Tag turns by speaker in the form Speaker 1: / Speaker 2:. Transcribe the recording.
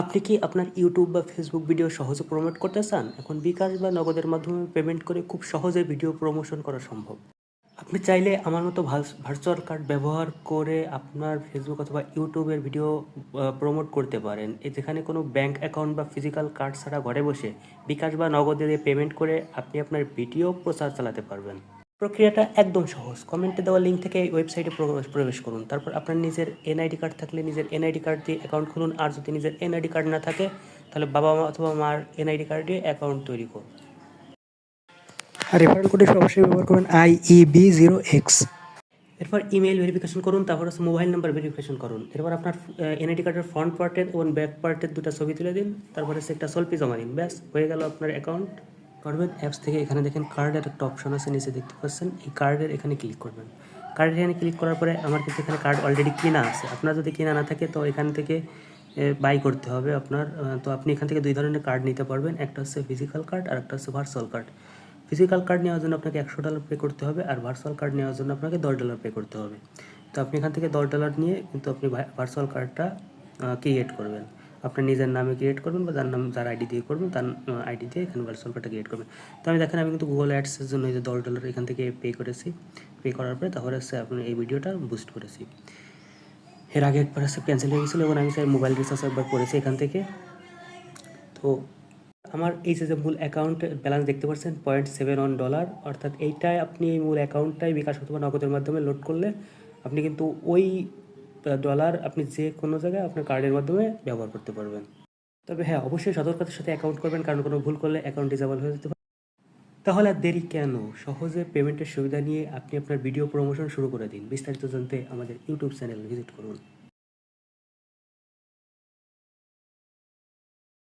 Speaker 1: আপনি কি আপনার ইউটিউব বা ফেসবুক ভিডিও সহজে প্রমোট করতে চান? এখন বিকাশ বা নগদের মাধ্যমে পেমেন্ট করে খুব সহজে ভিডিও প্রমোশন করা সম্ভব। আপনি চাইলে আমার মতো ভার্চুয়াল কার্ড ব্যবহার করে আপনার ফেসবুক অথবা ইউটিউবের ভিডিও প্রমোট করতে পারেন। যেখানে কোনো ব্যাংক অ্যাকাউন্ট বা ফিজিক্যাল কার্ড ছাড়া ঘরে বসে বিকাশ বা নগদে দিয়ে পেমেন্ট করে আপনি আপনার ভিডিও প্রচার চালাতে পারবেন। প্রক্রিয়াটা একদম সহজ। কমেন্টে দেওয়া লিঙ্ক থেকে এই ওয়েবসাইটে প্রবেশ করুন। তারপর আপনার নিজের এনআইডি কার্ড থাকলে নিজের এনআইডি কার্ড দিয়ে অ্যাকাউন্ট খুলুন। আর যদি নিজের এনআইডি কার্ড না থাকে তাহলে বাবা মা অথবা মার এনআইডি কার্ড দিয়ে অ্যাকাউন্ট তৈরি করুন।
Speaker 2: আর রেফারেল কোড অবশ্যই ব্যবহার করবেন IEB0X।
Speaker 1: এরপর ইমেল ভেরিফিকেশন করুন, তারপর হচ্ছে মোবাইল নাম্বার ভেরিফিকেশন করুন। এরপর আপনার এনআইডি কার্ডের ফ্রন্ট পার্টের এবং ব্যাক পার্টের দুটো ছবি তুলে দিন, তারপরে হচ্ছে একটা সেলফি জমা দিন। ব্যাস হয়ে গেল আপনার অ্যাকাউন্ট। করবেন অ্যাপস থেকে এখানে দেখেন কার্ডের একটা অপশন আছে, নিচে দেখতে পাচ্ছেন। এই কার্ডের এখানে ক্লিক করবেন। কার্ডের এখানে ক্লিক করার পরে আমার কিন্তু এখানে কার্ড অলরেডি কেনা আছে। আপনার যদি কেনা না থাকে তো এখান থেকে বাই করতে হবে আপনার। তো আপনি এখান থেকে দুই ধরনের কার্ড নিতে পারবেন, একটা হচ্ছে ফিজিক্যাল কার্ড আর একটা হচ্ছে ভার্চুয়াল কার্ড। ফিজিক্যাল কার্ড নেওয়ার জন্য আপনাকে $100 পে করতে হবে, আর ভার্চুয়াল কার্ড নেওয়ার জন্য আপনাকে $10 পে করতে হবে। তো আপনি এখান থেকে $10 নিয়ে কিন্তু আপনি ভার্চুয়াল কার্ডটা ক্রিয়েট করবেন। আপনার নিজের নামে ক্রিয়েট করবেন বা যার আইডি দিয়ে করবেন তার আইডি দিয়ে এখানে ভার্চুয়াল কার্ডটা ক্রিয়েট করবেন। তো আমি দেখেন আমি কিন্তু গুগল অ্যাডসের জন্য এই যে $10 এখান থেকে পে করেছি। পে করার পরে তারপরে হচ্ছে আপনি এই ভিডিওটা বুস্ট করেছি। এর আগে একবার হচ্ছে ক্যান্সেল হয়ে গেছিলো এবং আমি স্যার মোবাইল রিচার্জ একবার করেছি এখান থেকে। তো আমার এই যে মূল অ্যাকাউন্টের ব্যালেন্স দেখতে পাচ্ছেন $0.71, অর্থাৎ এইটাই আপনি এই মূল অ্যাকাউন্টটাই বিকাশ অথবা নগদের মাধ্যমে লোড করলে আপনি কিন্তু ওই ডলার আপনি যে কোনো জায়গায় আপনার কার্ডের মাধ্যমে ব্যবহার করতে পারবেন। তবে হ্যাঁ, অবশ্যই সতর্কতার সাথে অ্যাকাউন্ট করবেন, কারণ কোনো ভুল করলে অ্যাকাউন্ট ডিসেবল হয়ে যেতে পারে। তাহলে আর দেরি কেন? সহজে পেমেন্টের সুবিধা নিয়ে আপনি আপনার ভিডিও প্রমোশন শুরু করে দিন। বিস্তারিত জানতে আমাদের ইউটিউব চ্যানেল ভিজিট করুন।